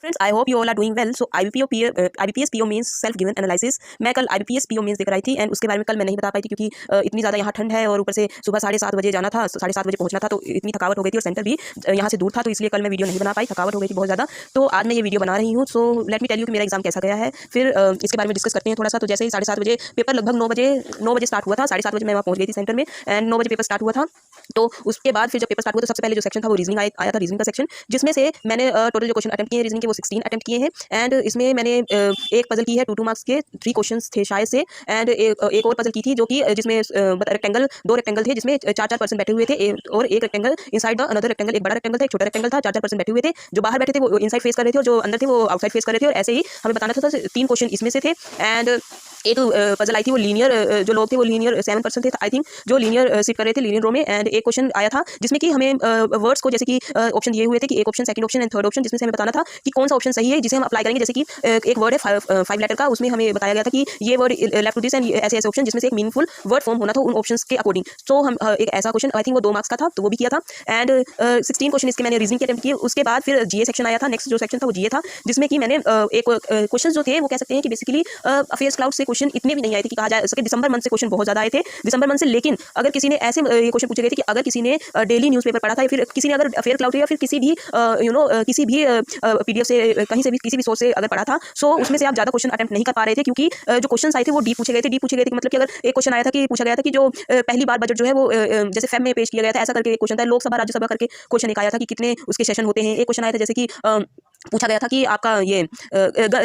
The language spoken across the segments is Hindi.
Friends I hope you all are doing well. So IBPS PO means self given analysis. मैं कल IBPS PO मींस देकर आई थी एंड उसके बारे में कल मैं नहीं बता पाई थी क्योंकि इतनी ज़्यादा यहाँ ठंड है और ऊपर से सुबह 7:30 बजे जाना था, 7:30 बजे पहुंचना था, तो इतनी थकावट हो गई थी और सेंटर भी यहाँ से दूर था, तो इसलिए कल मैं वीडियो नहीं बना पाई, थकावट हो गई थी बहुत ज़्यादा। तो आज मैं ये वीडियो बना रही हूँ। So let me tell you कि मेरा एग्जाम कैसा गया है, फिर इसके बारे में डिस्कस करते हैं थोड़ा सा। तो जैसे ही 7:30 बजे पेपर, लगभग 9 बजे स्टार्ट हुआ था, 7:30 बजे मैं वहाँ पहुँच गई थी सेंटर में एंड 9 बजे पेपर स्टार्ट हुआ था। तो उसके बाद फिर जब पेपर स्टार्ट हुआ तो सबसे पहले जो सेक्शन था वो रीजनिंग आया था, रीजनिंग का सेक्शन, जिसमें से मैंने टोटल जो क्वेश्चन अटेम्प्ट किए हैं रीजनिंग के वो 16 अटेम्प्ट किए हैं एंड इसमें मैंने एक पजल की है 2 मार्क्स के, 3 क्वेश्चंस थे शायद से एंड एक और पजल की थी जो कि जिसमें रेक्टेंगल, 2 रेक्टेंगल थे जिसमें 4-4 पर्सन बैठे हुए थे और एक rectangle inside the another rectangle, एक बड़ा रेक्टेंगल था, एक छोटा रेक्टेंगल था, 4-4 पर्सन बैठे हुए थे। जो बाहर बैठे थे वो इनसाइड फेस कर रहे थे और जो अंदर थे वो आउटसाइड फेस कर रहे थे और ऐसे ही हमें बताना था 3 क्वेश्चन इसमें से थे एंड एक पजल आई थी वो लीनियर, जो लोग थे वो लीनियर 7 पर्सन थे आई थिंक, जो लीनियर सिट कर रहे थे लीनियर रो में एंड एक क्वेश्चन आया था जिसमें कि हमें वर्ड्स को, जैसे कि ऑप्शन दिए हुए थे कि एक option, second option and third option, जिसमें से हमें बताना था कि कौन सा ऑप्शन सही है जिसे हम अप्लाई करेंगे। जैसे कि एक वर्ड है 5 लेटर का, उसमें हमें बताया गया था कि ये word left to this end ऐसे ऐसे ऑप्शन जिसमें से एक मीनिंगफुल वर्ड फॉर्म होना था उन ऑप्शंस के अकॉर्डिंग। तो हम एक ऐसा क्वेश्चन आई थिंक वो 2 मार्क्स का था तो वो भी किया था एंड 16 क्वेश्चन इसके मैंने रीजनिंग के अटेम्प्ट किए। उसके बाद फिर जीए सेक्शन आया था, नेक्स्ट जो सेक्शन था वो जीए था, जिसमें कि मैंने एक क्वेश्चन जो थे वो कह सकते हैं कि बेसिकली अफेयर्स क्लाउड से क्वेश्चन इतने भी नहीं आए थे कि कहा जा सके। दिसंबर मंथ से क्वेश्चन बहुत ज्यादा आए थे दिसंबर मंथ से, लेकिन अगर किसी ने ऐसे ये क्वेश्चन पूछे गए थे कि अगर किसी ने डेली न्यूज़पेपर पढ़ा था या फिर किसी ने अगर अफेयर क्लाउड या फिर किसी भी किसी भी PDF से, कहीं से भी, किसी भी सोर्स से अगर पढ़ा था, सो उसमें से आप ज्यादा क्वेश्चन अटेम्प्ट नहीं कर पा रहे थे क्योंकि जो क्वेश्चन आए थे वो डीप पूछे गए थे। डीप पूछे गए थे मतलब कि अगर एक क्वेश्चन आया था कि पूछा गया था कि जो पहली बार बजट जो है वो जैसे फेब में पेश किया गया था, ऐसा करके एक क्वेश्चन था। लोकसभा राज्यसभा करके क्वेश्चन एक आया था कि कितने उसके सेशन होते हैं। एक क्वेश्चन आया था जैसे कि पूछा गया था कि आपका ये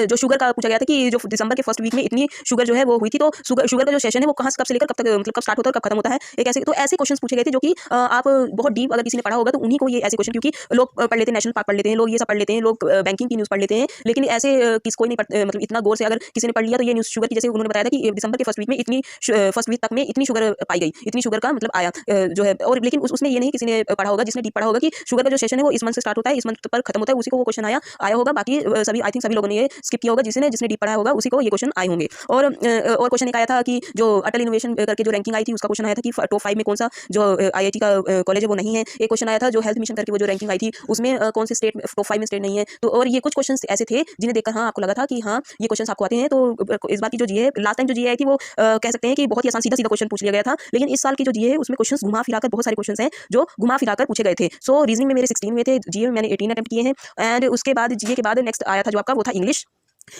जो शुगर का पूछा गया था कि जो दिसंबर के फर्स्ट वीक में इतनी शुगर जो है वो हुई थी, तो शुगर का जो सेशन है वो कहाँ से, कब से लेकर कब तक, मतलब कब स्टार्ट होता है और कब खत्म होता है, एक ऐसे। तो ऐसे क्वेश्चंस पूछे गए थे जो कि आप बहुत डीप अगर किसी ने पढ़ा होगा तो उन्हीं को ये ऐसे क्वेश्चन, क्योंकि लोग पढ़ लेते हैं नेशनल पार्क पढ़ लेते हैं, लोग ये सब पढ़ लेते हैं, लोग बैंकिंग की न्यूज़ पढ़ लेते हैं, लेकिन ऐसे कोई नहीं मतलब इतना गौर से अगर किसी ने पढ़ लिया तो ये न्यूज़ शुगर की, जैसे उन्होंने बताया था कि दिसंबर के फर्स्ट वीक में इतनी, फर्स्ट वीक तक में इतनी शुगर पाई गई, इतनी शुगर का मतलब आया जो है। और लेकिन उसमें ये नहीं किसी ने पढ़ा होगा, जिसने डीप पढ़ा होगा कि शुगर का जो सेशन है वो इस मंथ से स्टार्ट होता है, इस मंथ पर खत्म होता है, उसी को वो क्वेश्चन आया होगा। बाकी सभी आई थिंक सभी लोगों ने ये स्किप किया होगा, जिसने डीप पढ़ा होगा उसी को ये क्वेश्चन आए होंगे। और क्वेश्चन एक आया था कि जो अटल इनोवेशन करके जो रैंकिंग आई थी उसका क्वेश्चन आया था कि टॉप 5 में कौन सा जो IIT का कॉलेज है वो नहीं है। एक क्वेश्चन आया था जो हेल्थ मिशन करके वो जो रैंकिंग आई थी उसमें कौन से स्टेट टॉप 5 में स्टेट नहीं है। तो और ये कुछ क्वेश्चन ऐसे थे जिन्हें देखकर हाँ आपको लगा था कि हाँ ये क्वेश्चन आपको आते हैं। तो इस बार की जो जीए, लास्ट टाइम जो जीए आई थी वो कह सकते हैं कि बहुत ही आसान सीधा सीधा क्वेश्चन पूछ लिया गया था, लेकिन इस साल की जो जीए है उसमें क्वेश्चन घुमा फिराकर, बहुत सारे क्वेश्चन हैं जो घुमा फिराकर पूछे गए थे। सो रीजनिंग में मेरे 16 हुए थे, जीए में मैंने 18 अटेम्प्ट किए हैं एंड उसके बाद जीए के बाद नेक्स्ट आया था जो आपका वो था इंग्लिश।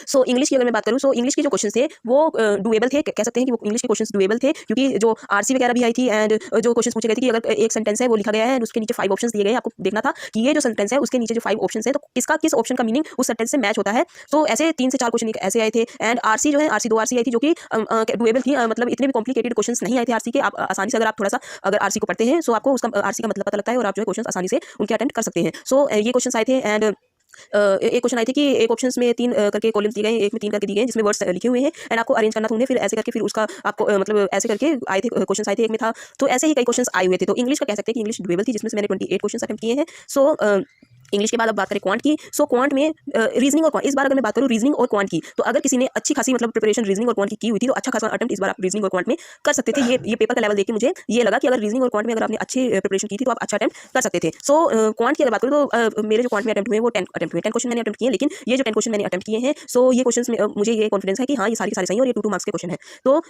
सो इंग्लिश की अगर मैं बात करूँ, सो इंग्लिश के जो क्वेश्चन थे वो डुएबल थे, कह सकते हैं कि वो इंग्लिश के क्वेश्चन डुएबल थे क्योंकि जो आरसी वगैरह भी आई थी एंड जो क्वेश्चन पूछे गए थे कि अगर एक सेंटेंस है वो लिखा गया है उसके नीचे 5 ऑप्शंस दिए गए, आपको देखना था कि ये जो सेंटेंस है उसके नीचे जो 5 ऑप्शंस है तो किसका किस ऑप्शन का मीनिंग उस सेंटेंस से मैच होता है। तो ऐसे 3 से 4 क्वेश्चन ऐसे आए थे एंड आरसी जो है, आरसी 2 आरसी आई थी जो कि डुएबल थी, मतलब इतने भी कॉम्प्लिकेटेड क्वेश्चन नहीं आए थे आरसी के। आप आसानी से अगर आप थोड़ा सा अगर आरसी को पढ़ते हैं सो आपको उसका आरसी का मतलब पता लगता है और आप जो है क्वेश्चन आसानी से उनके अटेम्प्ट कर सकते हैं। सो ये क्वेश्चन आए थे एंड एक क्वेश्चन आई थी कि एक ऑप्शंस में 3 करके कॉलम्स दिए गए हैं, एक में 3 करके दिए गए हैं जिसमें वर्ड्स लिखे हुए हैं एंड आपको अरेंज करना था उन्हें, फिर ऐसे करके फिर उसका आपको मतलब ऐसे करके आए थे क्वेश्चंस आए थे, एक में था। तो ऐसे ही कई क्वेश्चंस आए हुए थे। तो इंग्लिश का कह सकते हैं कि इंग्लिश डुएबल थी जिसमें से मैंने 28 क्वेश्चंस अटेम्प्ट किए हैं। सो इंग्लिश के बाद अब बात करें क्वांट की। सो क्वांट में रीजनिंग और क्वांट, इस बार अगर मैं बात करूँ रीजनिंग और क्वांट की, तो अगर किसी ने अच्छी खासी मतलब प्रिपरेशन रीजनिंग और क्वांट की हुई थी तो अच्छा खासा अटेम्प्ट इस बार आप रीजनिंग और क्वांट में कर सकते थे। ये पेपर का लेवल देख के मुझे ये लगा कि अगर रीजनिंग और क्वांट में अगर आपने अच्छी प्रिपरेशन की थी तो आप अच्छा अटेम्प्ट कर सकते थे। सो क्वांट की अगर बात करूँ तो मेरे जो क्वांट में अटेम्प्ट हुए वो 10 अटेम्प्ट हुए, 10 क्वेश्चन मैंने अटेम्प्ट किए, लेकिन ये जो 10 क्वेश्चन मैंने अटेम्प्ट किए हैं सो ये क्वेश्चन में मुझे ये कॉन्फिडेंस है कि हाँ ये सारे सही है और ये 2 मार्क्स के क्वेश्चन है। तो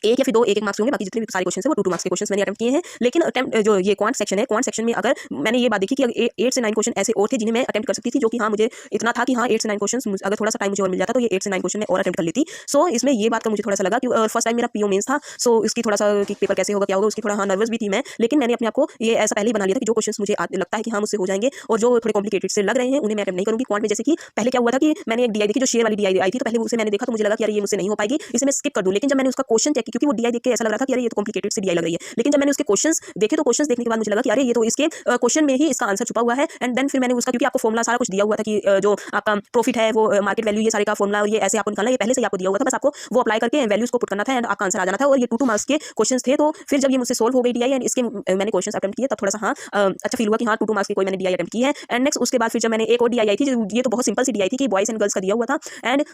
एक या फिर 2 1 मार्क्स होंगे, बाकी जितने भी सारे क्वेश्चन हैं वो 2 मार्क्स के क्वेश्चन मैंने अटेम्प्ट किए हैं। लेकिन अटेम्प्ट जो ये क्वांट सेक्शन है, क्वांट सेक्शन में अगर मैंने ये बात देखी कि 8 से 9 क्वेश्चन ऐसे और थे जिन्हें मैं अटेम्प्ट कर सकती थी, जो कि हाँ मुझे इतना था कि हाँ 8 से 9 क्वेश्चन अगर थोड़ा सा टाइम मुझे और मिल जाता तो ये 8 से 9 क्वेश्चन मैं और अटेम्प्ट कर लेती। सो इसमें ये बात का मुझे थोड़ा सा लगा कि फर्स्ट टाइम मेरा PO मेंस था, सो इसकी थोड़ा सा कि पेपर कैसे होगा क्या होगा उसकी थोड़ा हाँ नर्वस भी थी मैं, लेकिन मैंने अपने आप को ये ऐसा पहले ही बना लिया था कि जो क्वेश्चन मुझे लगता है कि हाँ मुझसे हो जाएंगे और जो थोड़े कॉम्प्लिकेटेड से लग रहे हैं उन्हें मैं अटेम्प्ट नहीं करूँगी। क्वांट में जैसे कि पहले क्या हुआ था कि मैंने एक DI देखी जो शेयर वाली DI आई थी, तो पहले उसे मैंने देखा तो मुझे लगा कि यार ये मुझसे नहीं हो पाएगी, इसे मैं स्किप कर दूँ। लेकिन जब मैंने उसका क्वेश्चन चेक किया, क्योंकि वो DI देख के ऐसा लग रहा था कि यार ये तो कॉम्प्लिकेटेड से DI लग रही है, लेकिन जब मैंने उसके क्वेश्चंस देखे तो क्वेश्चंस देखने के बाद मुझे लगा कि अरे ये तो इसके क्वेश्चन में ही इसका आंसर छुपा हुआ है। एंड देन फिर मैंने उसका, क्योंकि आपको फॉर्मुला सारा कुछ दिया हुआ था कि जो आपका प्रॉफिट है वो मार्केट वैल्यू ये सारे का फॉर्मुला और ये ऐसे आपको निकालना, ये पहले से ही आपको दिया हुआ था, बस आपको वो अप्लाई करके वैल्यूज को पुट करना था एंड आपका आंसर आ जाना था। और ये 2 मार्क्स के क्वेश्चंस थे। तो फिर जब ये मुझसे सोल्व हो गई DI एंड इसके मैंने क्वेश्चंस अटेम्प्ट किए तब थोड़ा सा हाँ अच्छा फील हुआ कि हाँ 2 मार्क्स की कोई मैंने DI अटेम्प्ट की है। एंड नेक्स्ट उसके बाद फिर जब मैंने एक और DI आई थी, ये तो बहुत सिंपल सी DI थी कि बॉयज एंड गर्ल्स का दिया हुआ था एंड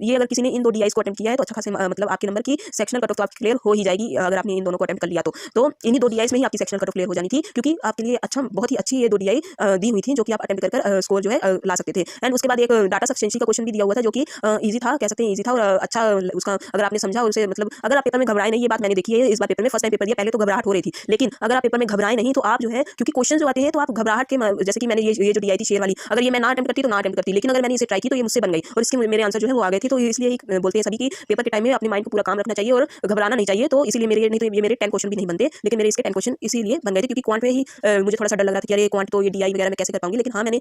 ये अगर किसी ने इन 2 DIs को अटेम्प्ट किया है तो अच्छा खासे मतलब आपके नंबर की सेक्शनल कट ऑफ तो आपकी क्लियर हो ही जाएगी अगर आपने इन दोनों को अटेम्प्ट कर लिया तो इन्हीं 2 DIs में ही आपकी सेक्शनल कट ऑफ क्लियर हो जानी थी, क्योंकि आपके लिए बहुत ही अच्छी ये 2 DI दी हुई थी जो कि आप अटेम्प्ट कर स्कोर जो है ला सकते थे। एंड उसके बाद एक डाटा सफिशिएंसी का क्वेश्चन भी दिया हुआ था जो कि ईजी था, कह सकते हैं ईजी था, और अच्छा उसका अगर आपने समझा और उसे मतलब अगर आप पेपर में घबराए नहीं, ये बात मैंने देखी है इस बार पेपर में, फर्स्ट टाइम पेपर दिया पहले तो घबराहट हो रही थी, लेकिन अगर आप पेपर में घबराए नहीं तो आप जो है, क्योंकि क्वेश्चन जो आते हैं तो आप घबराहट के जैसे कि मैंने ये जो DI थी शेयर वाली, अगर ये मैं ना अटेम्प्ट करती तो ना अटेम्प्ट करती, लेकिन अगर मैंने इसे ट्राई की तो ये मुझसे बन गई और इसके मेरे आंसर जो है वो आ गए थे। तो इसलिए बोलते हैं सभी कि पेपर के टाइम में अपने माइंड को पूरा काम रखना चाहिए और घबराना नहीं चाहिए। तो इसीलिए मेरे नहीं तो ये मेरे 10 क्वेश्चन भी नहीं बनते, लेकिन मेरे इसके 10 क्वेश्चन इसीलिए बन गए थे क्योंकि क्वांट में ही मुझे थोड़ा सा डर लग रहा था कि अरे क्वांट तो ये DI वगैरह मैं कैसे कर पाऊंगी, लेकिन हाँ मैंने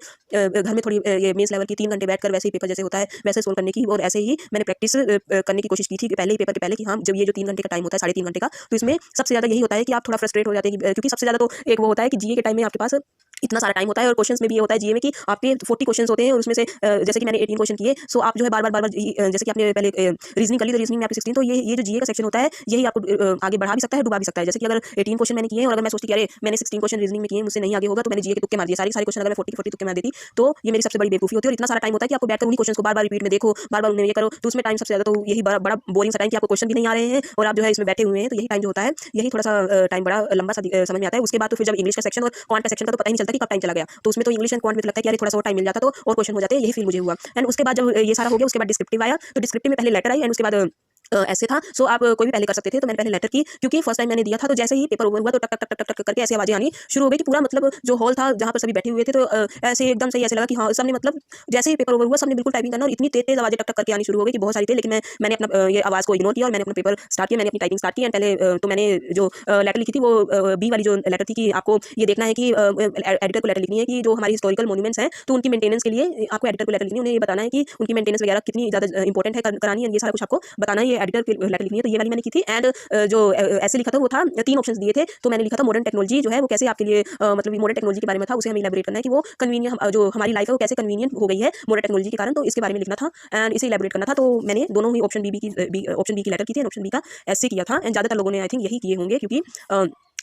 घर में थोड़ी ये मेंस लेवल की 3 घंटे बैठकर वैसे ही पेपर जैसे होता है वैसे सोल्व करने की और ऐसे ही मैंने प्रैक्टिस करने की कोशिश की थी पहले ही पेपर के पहले कि हाँ जब ये जो 3 घंटे का टाइम होता है 3.5 घंटे का, तो इसमें सबसे ज़्यादा यही होता है कि आप थोड़ा फ्रस्ट्रेट हो जाते हैं क्योंकि सबसे ज़्यादा तो एक वो होता है कि GA के टाइम में आपके पास इतना सारा टाइम होता है और क्वेश्चंस में भी ये होता है GA में कि आपके 40 क्वेश्चंस होते हैं और उसमें से जैसे कि मैंने 18 क्वेश्चन किए, सो आप जो है बार बार जैसे कि आपने पहले रीजनिंग कर ली तो रीजनिंग में आपकी 16, तो ये जो GA का सेक्शन होता है यही आपको आगे बढ़ा भी सकता है डुबा भी सकता है। जैसे कि अगर 18 क्वेश्चन मैंने किए और अगर मैं सोचती कि अरे मैंने 16 क्वेश्चन रीजनिंग में किए मुझसे नहीं आगे होगा तो मैंने GA के तुक्के मार दिए सारे क्वेश्चन, अगर मैं 40 तुक्के मार देती तो ये मेरी सबसे बड़ी बेवकूफी होती है। और इतना सारा टाइम होता है कि आपको बैठकर उन्हीं क्वेश्चन को बार बार रिपीट में देखो, बार बार उन्हें ये करो, तो उसमें टाइम सबसे ज्यादा तो यही बड़ा बोरिंग सा टाइम कि आपको क्वेश्चन भी नहीं आ रहे हैं और आप जो है इसमें बैठे हुए हैं, तो यही टाइम जो होता है यही थोड़ा सा टाइम बड़ा लंबा सा समझ में आता है। उसके बाद तो फिर जब इंग्लिश का सेक्शन और क्वांट का सेक्शन का तो पता ही नहीं चलता कि कब टाइम चला गया, तो उसमें तो इंग्लिश एंड क्वांट में लगता है कि अरे थोड़ा सा और टाइम मिल जाता तो और क्वेश्चन हो जाते, यही फील मुझे हुआ। एंड उसके बाद जब ये सारा हो गया उसके बाद डिस्क्रिप्टिव आया, तो डिस्क्रिप्टिव में पहले लेटर आई एंड उसके बाद ऐसे था। सो आप कोई भी पहले कर सकते थे, तो मैंने पहले लेटर की क्योंकि फर्स्ट टाइम मैंने दिया था, तो जैसे ही पेपर ओवर हुआ तो टक टक टक टक टक करके ऐसी आवाजें आनी शुरू हो गई कि पूरा मतलब जो हॉल था जहाँ पर सभी बैठे हुए थे तो ऐसे एकदम से ऐसे लगा कि हाँ सबने मतलब जैसे ही पेपर ओवर हुआ सबने बिल्कुल टाइपिंग करना और इतनी तेज तेज आवाजें टक टक करके आनी शुरू हो गई कि बहुत सारी थी, लेकिन मैंने अपना ये आवाज़ को इग्नोर किया और मैंने अपना पेपर स्टार्ट किया, मैंने अपनी टाइपिंग स्टार्ट की। एंड पहले तो मैंने जो लेटर लिखी थी वो B वाली जो लेटर थी कि आपको ये देखना है कि एडिटर को लेटर लिखनी है कि जो हमारी हिस्टोरिकल मोन्यूमेंट्स हैं तो उनकी मेंटेनेंस के लिए आपको एडिटर को लेटर लिखनी है, उन्हें ये बताना है कि उनकी मेंटेनेंस वगैरह कितनी ज़्यादा इंपॉर्टेंट है करानी है, ये सारा कुछ आपको बताना है, ये एडिटर की लेटर लिखनी है। तो ये वाली मैंने की थी। एंड जो ऐसे लिखा था वो था 3 ऑप्शंस दिए थे, तो मैंने लिखा था मॉडर्न टेक्नोलॉजी जो है वो कैसे आपके लिए मतलब मॉडर्न टेक्नोलॉजी के बारे में था, उसे हमें इलैबोरेट करना है कि वो कन्वीनियंट जो हमारी लाइफ है वो कैसे कन्वीनियंट हो गई है मॉडर्न टेक्नोलॉजी के कारण, तो इसके बारे में लिखना था एंड इसे इलैबोरेट करना था। तो मैंने दोनों ही ऑप्शन बी की लेटर की थी एंड ऑप्शन बी का ऐसे किया था। एंड ज़्यादातर लोगों ने आई थिंक यही किए होंगे क्योंकि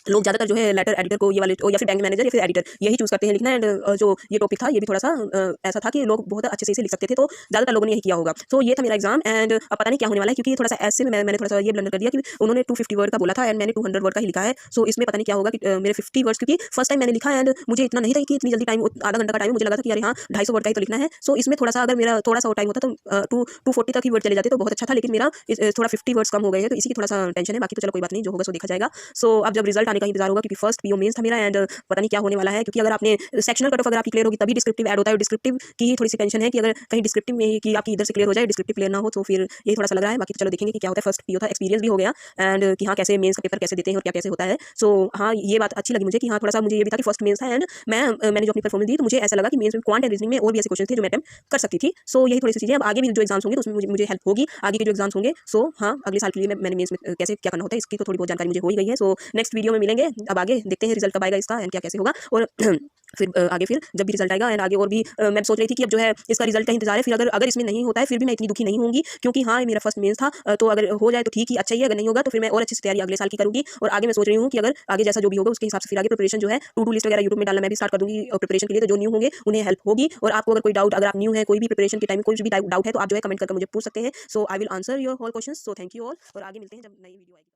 लोग ज़्यादातर जो है लेटर एडिटर को ये वाले या फिर बैंक मैनेजर या फिर एडिटर यही चूज़ करते हैं लिखना। एंड जो ये टॉपिक था ये भी थोड़ा सा ऐसा था कि लोग बहुत अच्छे से इसे लिख सकते थे, तो ज़्यादातर लोगों ने यही किया होगा। तो ये था मेरा एग्जाम। एंड अब पता नहीं क्या होने वाला है क्योंकि थोड़ा सा ऐसे में मैंने थोड़ा सा ये ब्लंडर कर दिया कि उन्होंने 250 वर्ड का बोला था एंड मैंने 200 वर्ड का ही लिखा है। सो इसमें पता नहीं क्या होगा कि मेरे 50 वर्ड्स, क्योंकि फर्स्ट टाइम मैंने लिखा एंड मुझे इतना नहीं था कि इतनी जल्दी टाइम आधा घंटा का टाइम, मुझे लगा था कि यार हाँ 250 वर्ड का ही तो लिखना है। सो इसमें थोड़ा सा अगर मेरा थोड़ा सा और टाइम होता तो 240 तक ही वर्ड चले जाते तो बहुत अच्छा था, लेकिन मेरा थोड़ा 50 वर्ड्स कम हो गए हैं, तो इसी की थोड़ा सा टेंशन है। बाकी तो चलो कोई बात नहीं, जो होगा सो देखा जाएगा। सो अब जब रिजल्ट आने का इंतजार होगा क्योंकि फर्स्ट PO मेंस था मेरा एंड पता नहीं क्या होने वाला है, क्योंकि अगर आपने सेक्शनल कट ऑफ अगर आपकी क्लियर होगी तभी डिस्क्रिप्टिव ऐड होता है। डिस्क्रिप्टिव की ही थोड़ी सी टेंशन है कि अगर कहीं डिस्क्रिप्टिव में की आपकी इधर से क्लियर हो जाए डिस्क्रिप्टिव क्लियर ना हो, तो फिर यही थोड़ा सा लग रहा है। बाकी तो चलो देखेंगे कि क्या होता है। फर्स्ट PO था, एक्सपीरियंस भी हो गया एंड कि हाँ कैसे मेंस का पेपर कैसे देते हैं और क्या कैसे होता है। सो हाँ ये बात अच्छी लगी मुझे कि हाँ थोड़ा सा मुझे ये भी था कि फर्स्ट मेंस था एंड मैंने जो अपनी परफॉर्मेंस दी तो मुझे ऐसा लगा कि मेंस में क्वांट एंड रीजनिंग में और भी ऐसे क्वेश्चन थे जो मैं अटेम्प्ट कर सकती थी। सो यही थोड़ी सी चीजें अब आगे भी जो एग्जाम्स होंगे तो उसमें मुझे हेल्प होगी, आगे के जो एग्जाम्स होंगे। सो हाँ अगले साल के लिए मैंने मेंस में कैसे क्या करना होता है इसकी तो थोड़ी बहुत जानकारी मुझे हो ही गई है। सो नेक्स्ट वीडियो में मिलेंगे, अब आगे देखते हैं रिजल्ट कब आएगा इसका एंड क्या कैसे होगा। और फिर आगे फिर जब भी रिजल्ट आएगा एंड आगे और भी मैं सोच रही थी कि अब जो है इसका रिजल्ट का इंतजार है, फिर अगर इसमें नहीं होता है फिर भी मैं इतनी दुखी नहीं होंगी क्योंकि हाँ मेरा फर्स्ट मेंस था। तो अगर हो जाए तो ठीक ही, अच्छा ही, अगर नहीं होगा तो फिर मैं और अच्छी से तैयारी अगले साल की करूँगी। और आगे मैं सोच रही हूँ कि अगर आगे जैसा जो भी होगा उसके हिसाब से फिर आगे प्रिपरेशन जो है टू डू लिस्ट वगैरह यूट्यूब में डालना मैं भी स्टार्ट कर दूँगी प्रिपरेशन के लिए, तो जो न्यू होंगे उन्हें हेल्प होगी। और आपको अगर कोई डाउट, अगर आप न्यू है कोई भी प्रिपरेशन के टाइम कोई भी डाउट है तो आप जो है कमेंट करके मुझे पूछ सकते हैं। So I will answer your all questions. So thank you all और आगे मिलते हैं जब नई वीडियो आएगी।